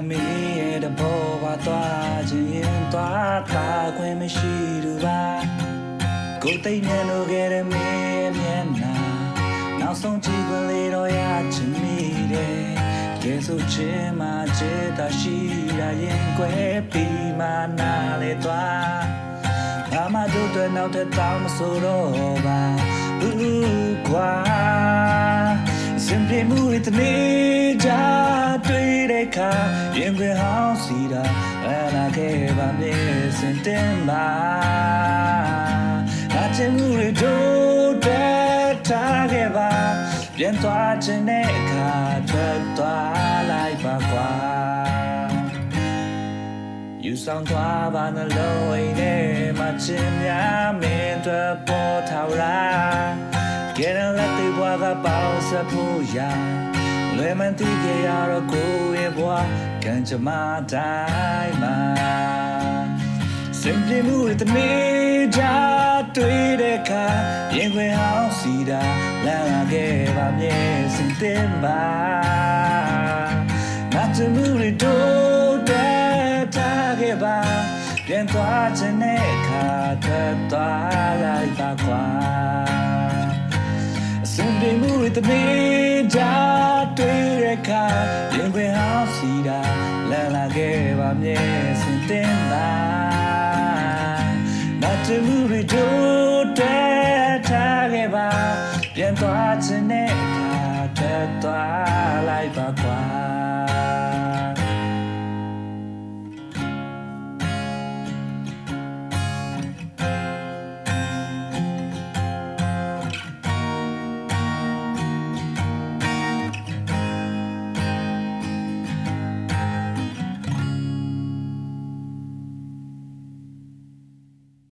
မေရဲ့တဘောပါသွားခြင်းရင်သွားတာခွင့်မရှိဘူးပါကိုသိနေလို့ခဲ့တဲ့မေရဲ့မျက်နှာနောက်ဆုံးကြည့်ခွင့်လေးတော့ရချင်မိတယ်ကဲဆိုချင်မှချစ်တာရှိတာရင်ကွယ်ပြီးမှနားလေသွားဘာမှတို့တော့နောက်ထပ်တောင်းမဆိုတော့ပါဘူးကွာစင်ပြေမှုတွေတနေ့ကြတွေ့တဲ့အခါရင်ခွင်ဟောင်းစီတာလာခဲ့ပါမြဲစင်တင်ပါငါချင်မှုတွေတို့တဲ့ထားခဲ့ပါပြန်သွားခြင်းတဲ့အခါထွက်သွားလိုက်ပါကွာယူဆောင်သွားပါနှလုံးအိမ်ထဲမှာချင်များမင်းတို့ပေါ်ထားလားကဲလက်တွေဘွားကပေါင်းစပ်ဖို့ရာလွယ်မသိကြရတော့ကိုယ်ရဲ့ဘွားကံကြမ္မာတိုင်းမှာစင်ပြေမှုတွေတနေ့ကြတွေ့တဲ့အခါရင်ခွင်ဟောင်းစီတာလာခဲ့ပါမြဲစင်တင်ပါငါချင်မှုတွေတို့တဲ့ထားခဲ့ပါပြန်သွားခြင်းတဲ့အခါထွက်သွားလိုက်ပါကွာစင်ပြေမှုတွေတနေ့ကြတွေ့တဲ့အခါရင်ခွင်ဟောင်းစီတာလာခဲ့ပါမြဲစင်တင်